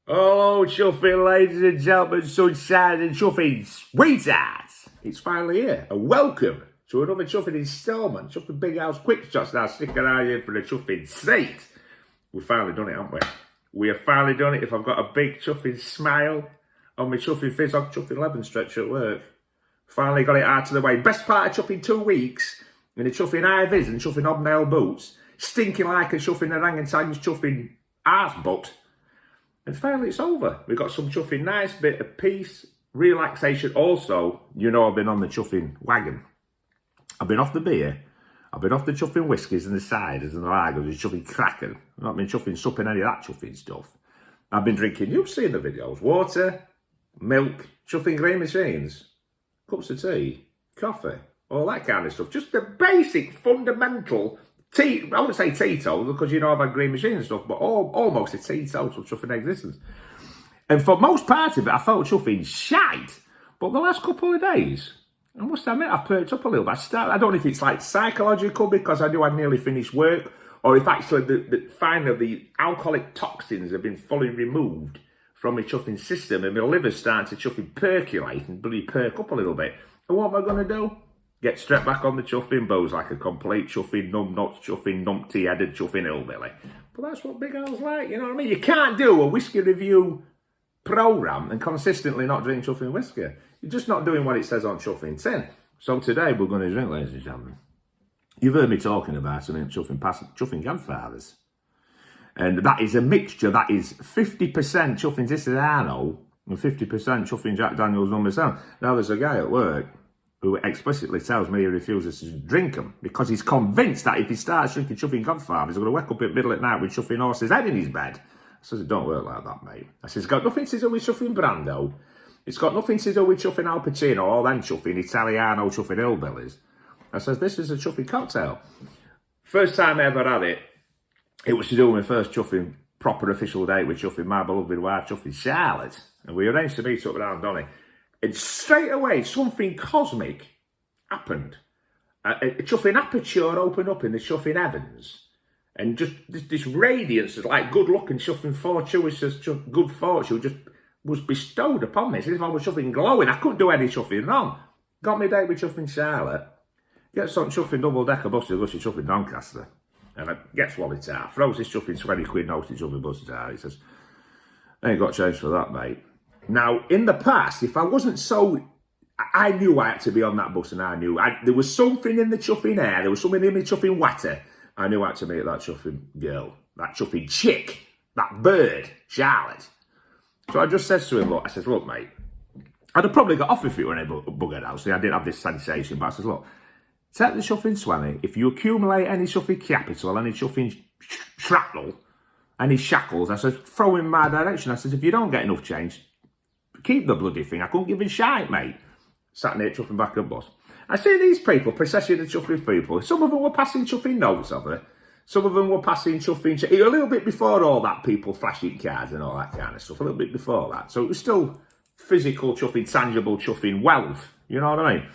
Oh, chuffing, ladies and gentlemen, sunshine and chuffing sweethearts. It's finally here, and welcome to another chuffing installment. Chuffing Big House Quickshots now, sticking around here for the chuffing seat. We've finally done it, haven't we? We have finally done it. If I've got a big chuffing smile on my chuffing fizz on chuffing lemon stretch at work. Finally got it out of the way. Best part of chuffing 2 weeks in the chuffing high-vis and chuffing hobnail boots, stinking like a chuffing orangutan's chuffing arse butt. And finally it's over. We've got some chuffing nice bit of peace, relaxation. Also, you know I've been on the chuffing wagon. I've been off the beer. I've been off the chuffing whiskies and the ciders and the lagers and chuffing cracker. I've not been chuffing supping any of that chuffing stuff. I've been drinking, you've seen the videos, water, milk, chuffing green machines, cups of tea, coffee, all that kind of stuff. Just the basic, fundamental I wouldn't say teetotal because you know I've had green machine and stuff, but almost a teetotal chuffing existence. And for most part of it, I felt chuffing shite. But the last couple of days, I must admit, I've perked up a little bit. I don't know if it's like psychological because I knew I'd nearly finished work, or if actually the alcoholic toxins have been fully removed from my chuffing system and my liver's starting to chuffing percolate and bloody perk up a little bit. And what am I going to do? Get straight back on the chuffing booze like a complete chuffing numbnuts, chuffing numpty-headed chuffing hillbilly. But that's what Big Al's like, you know what I mean? You can't do a whiskey review programme and consistently not drink chuffing whiskey. You're just not doing what it says on chuffing tin. So today we're going to drink, ladies and gentlemen. You've heard me talking about some chuffing Godfathers. And that is a mixture that is 50% chuffing Tisserano and 50% chuffing Jack Daniels number 7. Now there's a guy at work who explicitly tells me he refuses to drink them because he's convinced that if he starts drinking chuffing Godfather, he's going to wake up in the middle of the night with chuffing horse's head in his bed. I says, it don't work like that, mate. I says, it's got nothing to do with chuffing Brando. It's got nothing to do with chuffing Al Pacino or then chuffing Italiano chuffing hillbillies. I says, this is a chuffing cocktail. First time I ever had it, it was to do with my first chuffing proper official date with chuffing my beloved wife, chuffing Charlotte. And we arranged to meet up around Donny. And straight away, something cosmic happened. A chuffing aperture opened up in the chuffing heavens. And just this radiance, like good luck and chuffing fortuitous good fortune just was bestowed upon me. As if I was chuffing glowing. I couldn't do any chuffing wrong. Got me a date with chuffing Charlotte. Gets on chuffing double-decker bus to go to chuffing Doncaster. And I gets wallet out. Throws this chuffing 20 quid note to chuffing bus out. He says, I ain't got change for that, mate. Now, in the past, if I wasn't so... I knew I had to be on that bus and I knew... there was something in the chuffing air. There was something in the chuffing water. I knew I had to meet that chuffing girl. That chuffing chick. That bird. Charlotte. So I just says to him, look, I says, look, mate. I'd have probably got off if it were a buggered house. I didn't have this sensation. But I says, look, take the chuffing 20. If you accumulate any chuffing capital, any chuffing shrapnel, any shackles, I says, throw in my direction. I says, if you don't get enough change... keep the bloody thing. I couldn't give a shite, mate. Sat near chuffing back at bus. I see these people, procession of chuffing people. Some of them were passing chuffing notes of her. Some of them were passing chuffing... a little bit before all that, people flashing cards and all that kind of stuff. A little bit before that. So it was still physical chuffing, tangible chuffing wealth. You know what I mean?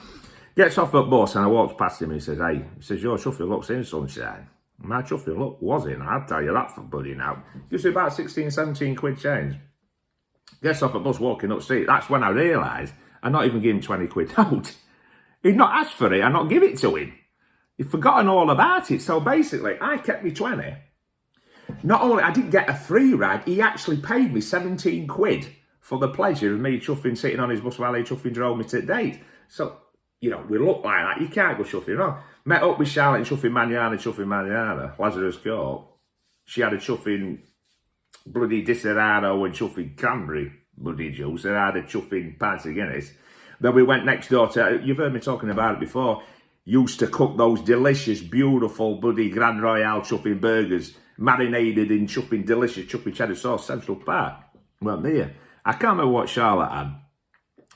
Gets off at bus and I walks past him and he says, hey, he says, your chuffing looks in, sunshine. My chuffing look was in. I'll tell you that for bloody now. Gives me about 16, 17 quid change. Gets off a bus walking up the street. That's when I realised I'd not even give him 20 quid out. He'd not asked for it. I'd not give it to him. He'd forgotten all about it. So basically, I kept me 20. Not only I didn't get a free ride, he actually paid me 17 quid for the pleasure of me chuffing sitting on his bus while he chuffing drove me to date. So, you know, we look like that. You can't go chuffing wrong. Met up with Charlotte and chuffing Manana, Lazarus Court. She had a chuffing... bloody Disaronno and chuffing cranberry bloody juice, and I had a chuffing pint of Guinness. Then we went next door to, you've heard me talking about it before, used to cook those delicious, beautiful bloody Grand Royale chuffing burgers, marinated in chuffing delicious chuffing cheddar sauce, Central Park. Went there. I can't remember what Charlotte had,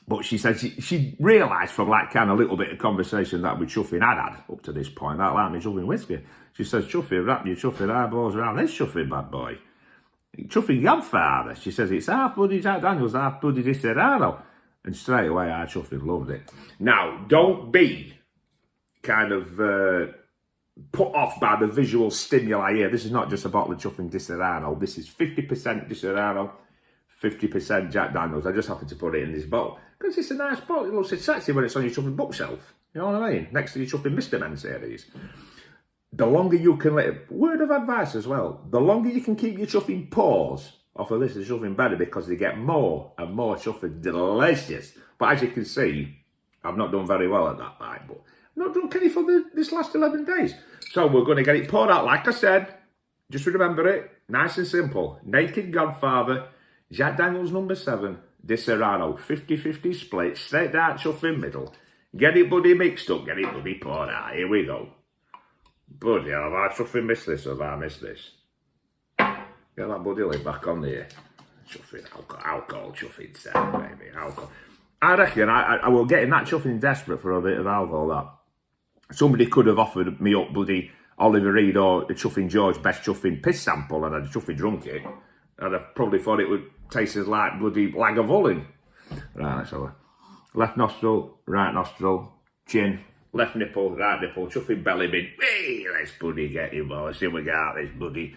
but she said she realised from like kind of little bit of conversation that we chuffing had up to this point, that like me chuffing whiskey. She says, chuffing, wrap your chuffing eyeballs around this chuffing bad boy. Chuffing Godfather. She says it's half bloody Jack Daniels, half bloody Disaronno. And straight away, I chuffing loved it. Now, don't be kind of put off by the visual stimuli here. This is not just a bottle of chuffing Disaronno. This is 50% Disaronno, 50% Jack Daniels. I just happen to put it in this bottle because it's a nice bottle. It looks sexy when it's on your chuffing bookshelf. You know what I mean? Next to your chuffing Mr. Men series. The longer you can let it, word of advice as well, the longer you can keep your chuffing paws off of this, the chuffing better, because they get more and more chuffing delicious. But as you can see, I've not done very well at that night, but I've not drunk any for this last 11 days. So we're going to get it poured out, like I said. Just remember it, nice and simple. Naked Godfather, Jack Daniels number 7, Di Serrano, 50-50 split, straight down chuffing middle. Get it bloody mixed up, get it bloody poured out. Here we go. Bloody hell, have I chuffing missed this or have I missed this? Get that bloody lid back on there. Chuffing, alcohol chuffing set, baby, alcohol. I reckon I will getting that chuffing desperate for a bit of alcohol, that. Somebody could have offered me up bloody Oliver Reed or the Chuffing George best chuffing piss sample and I'd chuffing drunk it. I'd have probably thought it would taste as like bloody Lagavulin. Right, let's have a left nostril, right nostril, chin, left nipple, right nipple, chuffing belly bin. Hey, let's bloody get him, boy. Let's see if we get out this bloody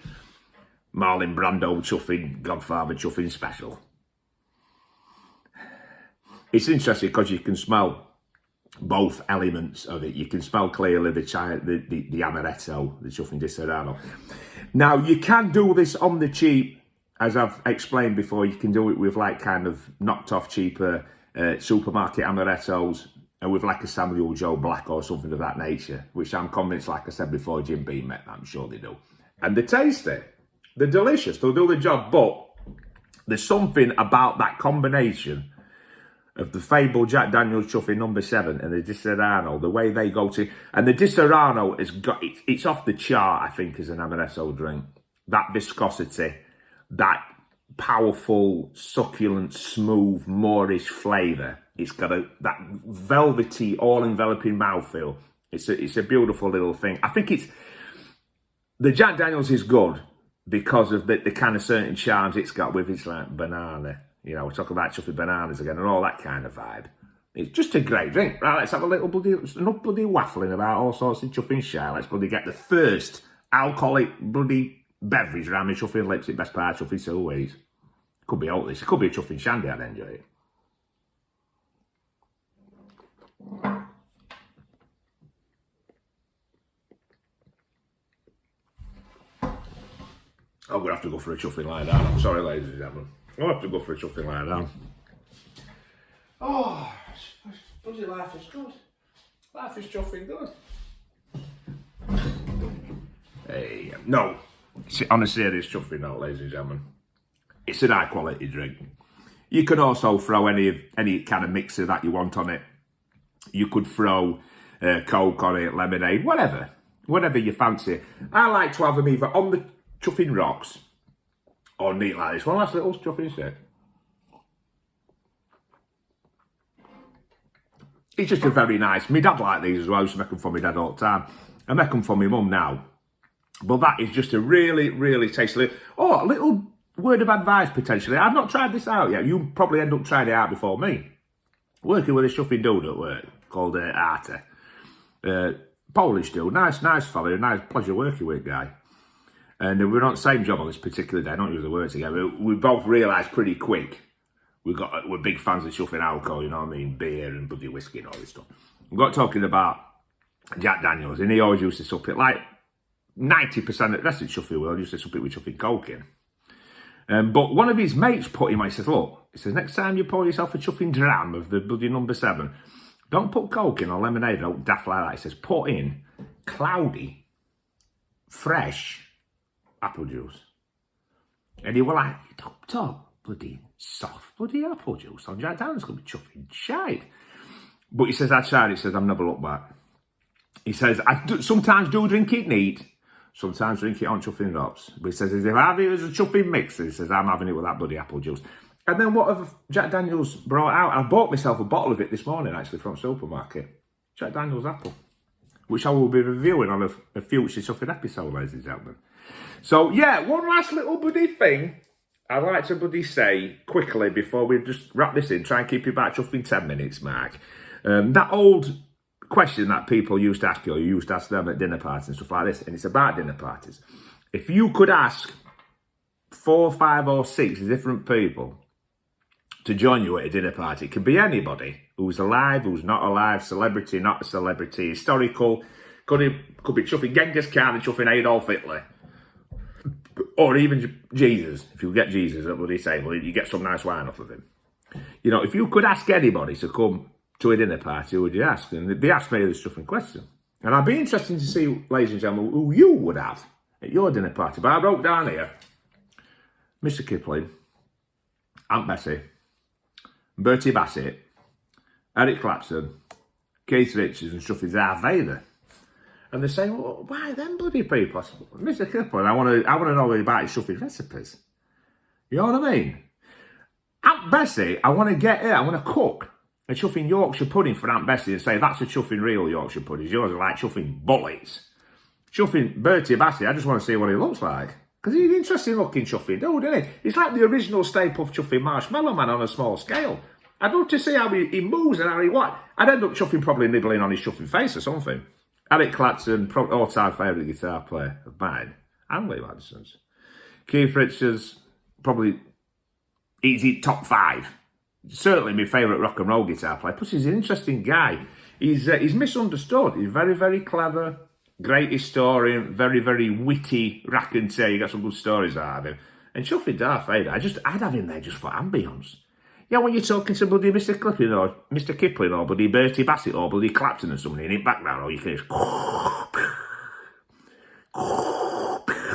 Marlon Brando chuffing Godfather chuffing special. It's interesting because you can smell both elements of it. You can smell clearly the amaretto, the chuffing Di Serrano. Now, you can do this on the cheap, as I've explained before. You can do it with like kind of knocked off cheaper supermarket amarettos, and with like a Samuel Joe Black or something of that nature, which I'm convinced, like I said before, Jim Beam met, I'm sure they do. And they're tasty. They're delicious. They'll do the job, but there's something about that combination of the fabled Jack Daniels chuffing number 7 and the Di Serrano, the way they go to, and the Di Serrano has got, it's off the chart, I think, as an amaretto drink. That viscosity, that powerful, succulent, smooth, Moorish flavour. It's got that velvety, all-enveloping mouthfeel. It's a beautiful little thing. I think the Jack Daniels is good because of the kind of certain charms it's got with its like banana. You know, we're talking about chuffing bananas again and all that kind of vibe. It's just a great drink. Right, let's have a little bloody waffling about all sorts of chuffing shit. Let's bloody get the first alcoholic bloody beverage around my chuffing lips. It best part of chuffing silways. Could be all this. It could be a chuffing shandy, I'd enjoy it. I'm going to have to go for a chuffing lie down. I'm sorry, ladies and gentlemen. I'll have to go for a chuffing lie down. Oh, bloody life is good. Life is chuffing good. Hey, no. On a serious chuffing note, ladies and gentlemen, it's an high quality drink. You can also throw any kind of mixer that you want on it. You could throw Coke on it, lemonade, whatever you fancy. I like to have them either on the chuffing rocks or neat like this. One last little chuffing sip. It's just a very nice. My dad liked these as well. I used to make them for my dad all the time. I make them for my mum now. But that is just a really, really tasty. Oh, a little word of advice potentially. I've not tried this out yet. You probably end up trying it out before me. Working with a chuffing dude at work called Arte. Polish dude. Nice fella. Nice pleasure working with guy. And we were on the same job on this particular day. I don't use the word together. We both realised pretty quick we're big fans of chuffing alcohol, you know what I mean? Beer and bloody whiskey and all this stuff. We got talking about Jack Daniels, and he always used to sup it like 90% of the rest of the chuffing world used to sup it with chuffing coke in. But one of his mates put him on, he says, look, he says, next time you pour yourself a chuffing dram of the bloody number 7, don't put coke in or lemonade or daft like that. He says, put in cloudy, fresh apple juice. And he was like, don't bloody soft bloody apple juice on Jack Daniels, going to be chuffing shite. But he says, I tried it. He says, I've never looked back. He says, sometimes do drink it neat, sometimes drink it on chuffing rocks. But he says, if I have it as a chuffing mixer, he says, I'm having it with that bloody apple juice. And then what have Jack Daniels brought out? I bought myself a bottle of it this morning, actually, from the supermarket. Jack Daniels apple, which I will be reviewing on a future chuffing episode, ladies and gentlemen. So, yeah, one last little bloody thing I'd like to bloody say quickly before we just wrap this in. Try and keep you back chuffing 10 minutes, Mark. That old question that people used to ask you, or you used to ask them at dinner parties and stuff like this, and it's about dinner parties. If you could ask 4, 5 or 6 different people to join you at a dinner party. It can be anybody who's alive, who's not alive, celebrity, not a celebrity, historical. Could be chuffing Genghis Khan and chuffing Adolf Hitler. Or even Jesus. If you get Jesus at bloody table, you get some nice wine off of him. You know, if you could ask anybody to come to a dinner party, who would you ask? And they asked me this chuffing question. And I'd be interested to see, ladies and gentlemen, who you would have at your dinner party. But I wrote down here, Mr. Kipling, Aunt Bessie, Bertie Bassett, Eric Clapton, Keith Richards and chuffing Darth Vader. And they're saying, well, why them bloody people? I said, Mr. Kipling, I want to know about his chuffing recipes. You know what I mean? Aunt Bessie, I want to get her, I want to cook a chuffing Yorkshire pudding for Aunt Bessie and say, that's a chuffing real Yorkshire pudding. Yours are like chuffing bullets. Chuffing Bertie Bassett, I just want to see what he looks like. Because he's an interesting looking chuffing dude, isn't he? He's like the original Stay Puft chuffing Marshmallow Man on a small scale. I'd love to see how he moves and how he what. I'd end up chuffing probably nibbling on his chuffing face or something. Eric Clapton, all-time favourite guitar player of mine, and Lee Madison's. Keith Richards, probably easy top 5. Certainly my favourite rock and roll guitar player. Plus, he's an interesting guy. He's misunderstood. He's very, very clever, great historian, very, very witty raconteur. You got some good stories out of him. And chuffing Darth Vader, I'd have him there just for ambience. Yeah, when you're talking to bloody Mr. Kipling or bloody Bertie Bassett or bloody Clapton or something in the background, or you can just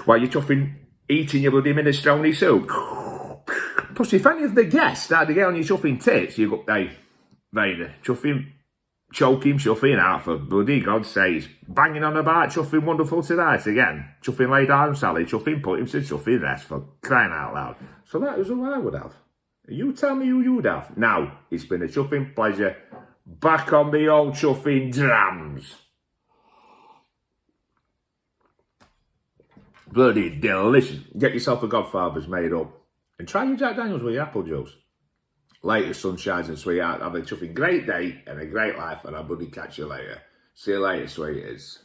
while you're chuffing, eating your bloody minestrone soup. Plus, if any of the guests start to get on your chuffing tits, you go, hey, Vader, chuffing, choke him, chuffing out for bloody God's sakes. Banging on about chuffing Wonderful Tonight again. Chuffing Laid Arm Sally, chuffing Put Him to Chuffing Rest for crying out loud. So that is who I would have. You tell me who you would have. Now, it's been a chuffing pleasure. Back on the old chuffing drams. Bloody delicious. Get yourself a Godfather's made up. And try your Jack Daniels with your apple juice. Later, sunshines and sweetheart. Have a chuffing great day and a great life. And I'll bloody catch you later. See you later, sweeties.